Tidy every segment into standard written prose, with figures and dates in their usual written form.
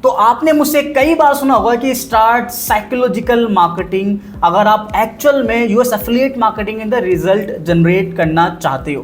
तो आपने मुझसे कई बार सुना होगा कि स्टार्ट साइकोलॉजिकल मार्केटिंग अगर आप एक्चुअल में US affiliate marketing in the result generate करना चाहते हो।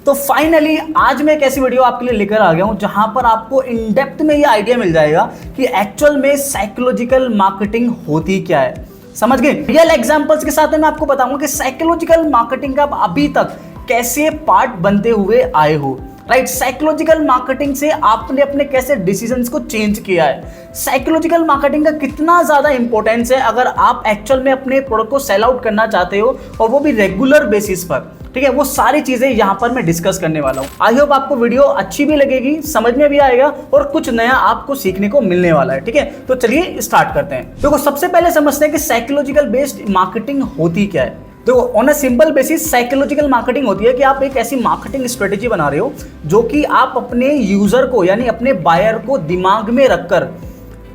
तो फाइनली आज मैं एक ऐसी वीडियो आपके लिए लेकर आ गया हूं जहां पर आपको इन डेप्थ में ये आइडिया मिल जाएगा कि एक्चुअल में साइकोलॉजिकल मार्केटिंग होती क्या है। समझ गए? रियल एग्जांपल्स के साथ मैं आपको बताऊंगा कि साइकोलॉजिकल मार्केटिंग का अभी तक कैसे पार्ट बनते हुए आए हो। राइट, साइकोलॉजिकल मार्केटिंग से आपने अपने कैसे डिसीजंस को चेंज किया है, साइकोलॉजिकल मार्केटिंग का कितना ज्यादा इंपॉर्टेंस है अगर आप एक्चुअल में अपने प्रोडक्ट को सेल आउट करना चाहते हो और वो भी रेगुलर बेसिस पर। ठीक है, वो सारी चीजें यहां पर मैं डिस्कस करने वाला हूं। आई होप आपको वीडियो अच्छी भी लगेगी, समझ में भी आएगा और कुछ नया आपको सीखने को मिलने वाला है। ठीक है, तो चलिए स्टार्ट करते हैं। देखो, सबसे पहले समझते हैं कि साइकोलॉजिकल बेस्ड मार्केटिंग होती क्या है। तो on a simple basis psychological marketing होती है कि आप एक ऐसी मार्केटिंग स्ट्रेटेजी बना रहे हो जो कि आप अपने यूजर को यानी अपने बायर को दिमाग में रखकर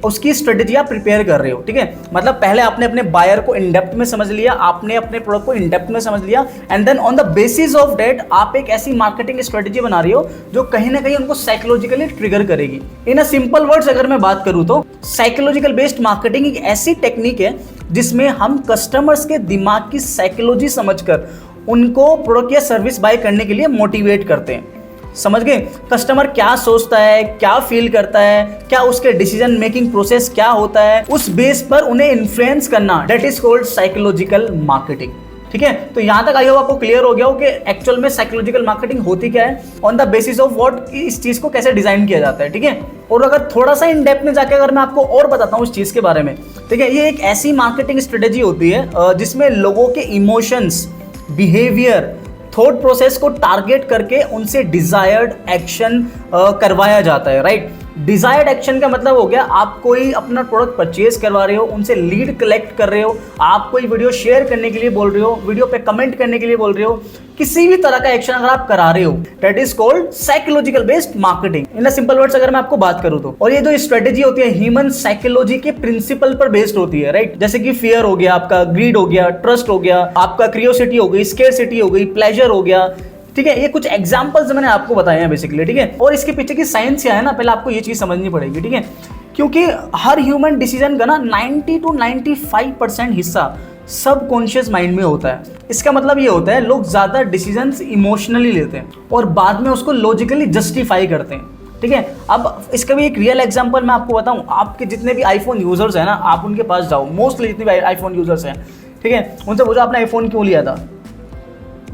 उसकी स्ट्रेटेजी आप प्रिपेयर कर रहे हो। ठीक है, मतलब पहले आपने अपने बायर को इन डेप्थ में समझ लिया, आपने अपने प्रोडक्ट को इन डेप्थ में समझ लिया and then on the basis of that आप एक ऐसी मार्केटिंग स्ट्रेटेजी बना रही हो जो कहीं ना कहीं उनको साइकोलॉजिकली ट्रिगर करेगी। इन अ सिंपल वर्ड्स अगर मैं बात करूं तो साइकोलॉजिकल बेस्ड मार्केटिंग एक ऐसी टेक्निक है जिसमें हम कस्टमर्स के दिमाग की साइकोलॉजी समझकर उनको प्रोडक्ट या सर्विस बाय करने के लिए मोटिवेट करते हैं। समझ गए? कस्टमर क्या सोचता है, क्या फील करता है, क्या उसके डिसीजन मेकिंग प्रोसेस क्या होता है, उस बेस पर उन्हें इन्फ्लुएंस करना, that is called psychological marketing. ठीक है, तो यहां तक आई होप आपको क्लियर हो गया हो कि एक्चुअल में साइकोलॉजिकल मार्केटिंग होती क्या है, on the basis of what is चीज को कैसे डिजाइन किया जाता है। ठीक है, और अगर थोड़ा सा इन डेप्थ में जाकर अगर मैं आपको और बताता हूं इस चीज के बारे में, ठीक है, ये एक ऐसी मार्केटिंग स्ट्रेटेजी होती है जिसमें लोगों के इमोशंस, बिहेवियर, थॉट प्रोसेस को टारगेट करके उनसे डिजायर्ड एक्शन करवाया जाता है। राइट, डिजायर्ड एक्शन का मतलब हो गया आप कोई अपना प्रोडक्ट परचेज करवा रहे हो, उनसे लीड कलेक्ट कर रहे हो, आप कोई वीडियो शेयर करने के लिए बोल रहे हो, वीडियो पे कमेंट करने के लिए बोल रहे हो, किसी भी तरह का एक्शन अगर आप करा रहे हो that is called psychological based marketing. In simple words अगर मैं आपको बात करूं तो, और ये जो स्ट्रेटेजी होती है ह्यूमन साइकोलॉजी के प्रिंसिपल पर बेस्ड होती है। राइट, जैसे कि फियर हो गया, आपका ग्रीड हो गया, ट्रस्ट हो गया, आपका क्यूरियोसिटी हो गई, स्केरसिटी हो गई, प्लेजर हो गया। ठीक है, ये कुछ एग्जांपल्स मैंने आपको बताए हैं बेसिकली। ठीक है, और इसके पीछे की साइंस क्या है ना, पहले आपको ये चीज समझनी पड़ेगी। ठीक है, क्योंकि हर ह्यूमन डिसीजन का ना 90 to 95% हिस्सा सबकॉन्शियस माइंड में होता है। इसका मतलब ये होता है लोग ज्यादा डिसीजंस इमोशनली लेते हैं और बाद में उसको लॉजिकली जस्टिफाई करते हैं। ठीक है, अब इसका भी एक रियल एग्जांपल मैं आपको बताऊं। आपके जितने भी आईफोन यूजर्स हैं ना, आप उनके पास जाओ, मोस्टली जितने भी आईफोन यूजर्स हैं, ठीक है, उनसे पूछो आपने आईफोन क्यों लिया था।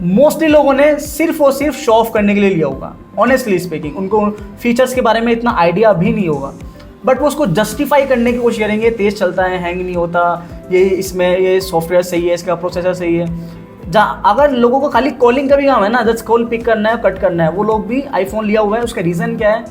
मोस्टली लोगों ने सिर्फ और सिर्फ शो ऑफ करने के लिए लिया होगा। ऑनेस्टली स्पीकिंग, उनको फीचर्स के बारे में इतना आइडिया भी नहीं होगा, बट वो उसको जस्टिफाई करने की कोशिश करेंगे, तेज चलता है, हैंग नहीं होता, ये इसमें ये सॉफ्टवेयर सही है, इसका प्रोसेसर सही है। जहाँ अगर लोगों को खाली कॉलिंग का भी काम है ना, जस्ट कॉल पिक करना है, कट करना है, वो लोग भी आईफोन लिया हुआ है। उसका रीज़न क्या है?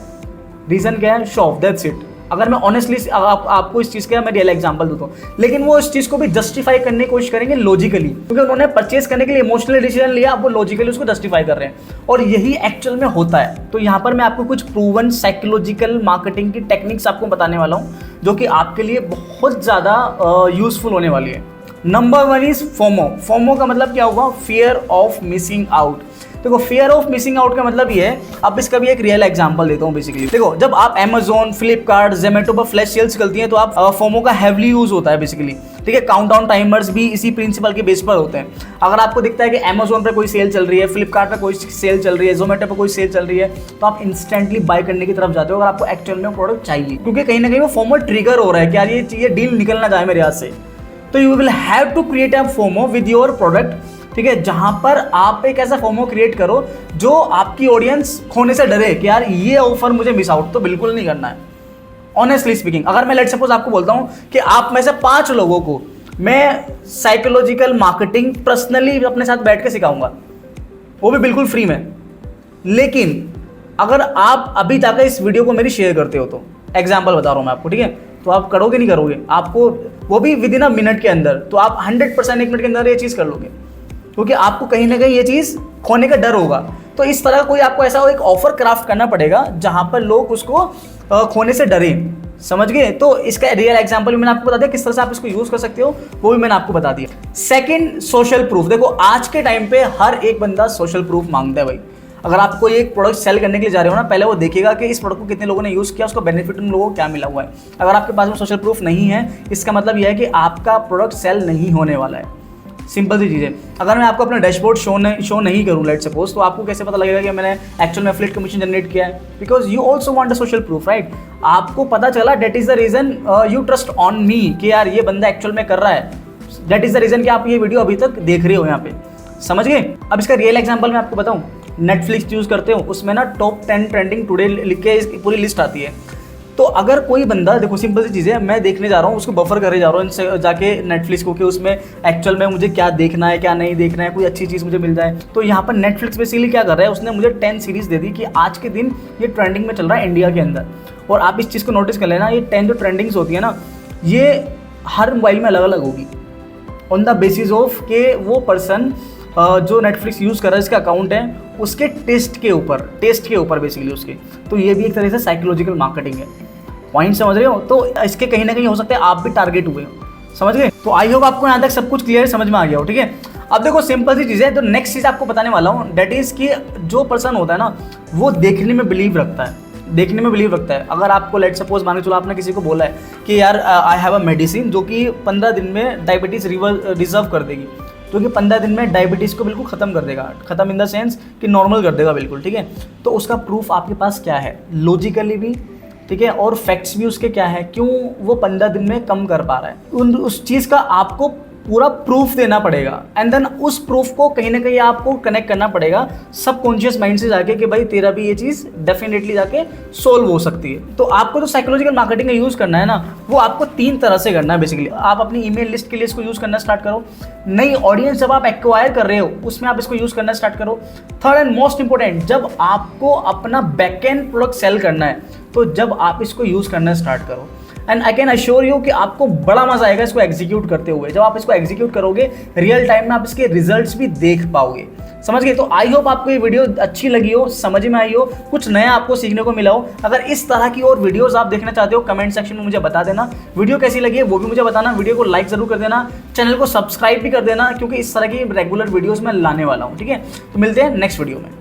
रीज़न क्या है? Show off, that's it. अगर मैं ऑनेस्टली आपको इस चीज़ का मैं रियल एग्जांपल दूँ तो, लेकिन वो इस चीज़ को भी जस्टिफाई करने की कोशिश करेंगे लॉजिकली, क्योंकि उन्होंने परचेज करने के लिए इमोशनल डिसीजन लिया, अब वो लॉजिकली उसको जस्टिफाई कर रहे हैं, और यही एक्चुअल में होता है। तो यहाँ पर मैं आपको कुछ प्रूवन साइकोलॉजिकल मार्केटिंग की टेक्निक्स आपको बताने वाला हूँ जो कि आपके लिए बहुत ज़्यादा यूजफुल होने वाली है। Number 1 is FOMO. फोमो का मतलब क्या होगा? Fear of missing out. देखो, फियर ऑफ मिसिंग आउट का मतलब ये है, अब इसका भी एक रियल एग्जांपल देता हूँ बेसिकली। देखो, जब आप Amazon, फ्लिपकार्ट, जोमेटो पर फ्लैश सेल्स चलती हैं तो आप फोमो का हैवली यूज होता है बेसिकली। ठीक है, काउंटडाउन टाइमर्स भी इसी प्रिंसिपल के बेस पर होते हैं। अगर आपको दिखता है कि Amazon पर कोई सेल चल रही है, फ्लिपकार्ट पर कोई सेल चल रही है, जोमेटो पर कोई सेल चल रही है, तो आप इंस्टेंटली बाय करने की तरफ जाते हो अगर आपको एक्चुअल में प्रोडक्ट चाहिए, क्योंकि कहीं ना कहीं वो फोमो ट्रिगर हो रहा है कि यार ये डील निकल ना जाए मेरे हाथ से। तो you will have to create a FOMO with your product. ठीक है, जहां पर आप एक ऐसा फोमो क्रिएट करो जो आपकी ऑडियंस खोने से डरे कि यार ये ऑफर मुझे मिस आउट तो बिल्कुल नहीं करना है। ऑनेस्टली स्पीकिंग, अगर मैं लेट सपोज आपको बोलता हूं कि आप में से 5 लोगों को मैं साइकोलॉजिकल मार्केटिंग पर्सनली अपने साथ बैठ के सिखाऊंगा, वो भी बिल्कुल फ्री में, लेकिन अगर आप अभी तक इस वीडियो को मेरी शेयर करते हो तो, एग्जाम्पल बता रहा हूं मैं आपको, ठीक है, तो आप करोगे नहीं करोगे, आपको वो भी विद इन अ मिनट के अंदर, तो आप 100% 1 मिनट के अंदर ये चीज़ कर लोगे, क्योंकि आपको कहीं ना कहीं ये चीज़ खोने का डर होगा। तो इस तरह कोई आपको ऐसा एक ऑफर क्राफ्ट करना पड़ेगा जहां पर लोग उसको खोने से डरें। समझ गए? तो इसका रियल एग्जांपल भी मैंने आपको बता दिया, किस तरह से आप इसको यूज कर सकते हो वो भी मैंने आपको बता दिया। Second, social proof. देखो, आज के टाइम पे हर एक बंदा सोशल प्रूफ मांगता है भाई। अगर आप कोई एक प्रोडक्ट सेल करने के लिए जा रहे हो ना, पहले वो देखेगा कि इस प्रोडक्ट को कितने लोगों ने यूज़ किया, उसका बेनिफिट उन लोगों को क्या मिला हुआ है। अगर आपके पास में सोशल प्रूफ नहीं है, इसका मतलब यह है कि आपका प्रोडक्ट सेल नहीं होने वाला है। सिंपल सी चीज़ है। अगर मैं आपको अपना डैशबोर्ड शो नहीं करूँ लेट सपोज, तो आपको कैसे पता लगेगा कि मैंने एक्चुअल में एफिलिएट कमीशन जनरेट किया है? Because you also want a social proof, right? आपको पता चला, that is the reason you trust on me कि यार ये बंदा एक्चुअल में कर रहा है। डेट इज द रीजन कि आप ये वीडियो अभी तक देख रहे हो यहाँ पे, समझ गए? अब इसका रियल एग्जाम्पल मैं आपको बताऊँ, नेटफ्लिक्स यूज़ करते हो, उसमें ना टॉप 10 ट्रेंडिंग टुडे लिख के पूरी लिस्ट आती है। तो अगर कोई बंदा, देखो सिंपल सी चीज़ है, मैं देखने जा रहा हूँ, उसको बफर करे जा रहा हूँ इनसे जाके नेटफ्लिक्स को कि उसमें एक्चुअल में मुझे क्या देखना है क्या नहीं देखना है, कोई अच्छी चीज़ मुझे मिल जाए। तो यहाँ पर नेटफ्लिक्स बेसिकली क्या कर रहा है, उसने मुझे 10 सीरीज़ दे दी कि आज के दिन ये ट्रेंडिंग में चल रहा है इंडिया के अंदर। और आप इस चीज़ को नोटिस कर लेना, ये 10 जो ट्रेंडिंग्स होती है ना, ये हर मोबाइल में अलग अलग होगी ऑन द बेसिस ऑफ के वो पर्सन जो नेटफ्लिक्स यूज़ कर रहा है, इसका अकाउंट है, उसके टेस्ट के ऊपर बेसिकली उसके। तो ये भी एक तरह से साइकोलॉजिकल मार्केटिंग है। पॉइंट समझ रहे हो? तो इसके कहीं ना कहीं हो सकता है आप भी टारगेट हुए हो, समझ गए? तो आई होप आपको यहाँ तक सब कुछ क्लियर समझ में आ गया हो, ठीक है? अब देखो सिंपल सी चीज़ है, तो नेक्स्ट चीज़ आपको बताने वाला हूँ, डेट इज़ कि जो पर्सन होता है ना, वो देखने में बिलीव रखता है। अगर आपको लेट सपोज मान के चलो, आपने किसी को बोला है कि यार आई हैव अ मेडिसिन जो कि 15 दिन में डायबिटीज़ रिजर्व कर देगी, जो कि 15 दिन में डायबिटीज़ को बिल्कुल ख़त्म कर देगा, ख़त्म इन द सेंस कि नॉर्मल कर देगा बिल्कुल, ठीक है? तो उसका प्रूफ आपके पास क्या है, लॉजिकली भी, ठीक है, और फैक्ट्स भी उसके क्या है, क्यों वो 15 दिन में कम कर पा रहा है, उस चीज़ का आपको पूरा प्रूफ देना पड़ेगा। एंड देन उस प्रूफ को कहीं ना कहीं आपको कनेक्ट करना पड़ेगा सबकॉन्शियस माइंड से जाके कि भाई तेरा भी ये चीज़ डेफिनेटली जाके सोल्व हो सकती है। तो आपको जो साइकोलॉजिकल मार्केटिंग का यूज़ करना है ना, वो आपको 3 तरह से करना है बेसिकली। आप अपनी ईमेल लिस्ट के लिए इसको यूज़ करना स्टार्ट करो, नई ऑडियंस जब आप एक्वायर कर रहे हो उसमें आप इसको यूज़ करना स्टार्ट करो। थर्ड एंड मोस्ट इंपॉर्टेंट, जब आपको अपना बैकएंड प्रोडक्ट सेल करना है, तो जब आप इसको यूज़ करना स्टार्ट करो, and I can assure you कि आपको बड़ा मजा आएगा इसको एग्जीक्यूट करते हुए। जब आप इसको एग्जीक्यूट करोगे रियल टाइम में, आप इसके रिजल्ट्स भी देख पाओगे, समझ गए? तो आई होप आपको ये वीडियो अच्छी लगी हो, समझ में आई हो, कुछ नया आपको सीखने को मिला हो। अगर इस तरह की और वीडियोस आप देखना चाहते हो, कमेंट सेक्शन में मुझे बता देना। वीडियो कैसी लगी है वो भी मुझे बताना, वीडियो को लाइक जरूर कर देना, चैनल को सब्सक्राइब भी कर देना, क्योंकि इस तरह की रेगुलर वीडियोस मैं लाने वाला हूँ, ठीक है? तो मिलते हैं नेक्स्ट वीडियो में।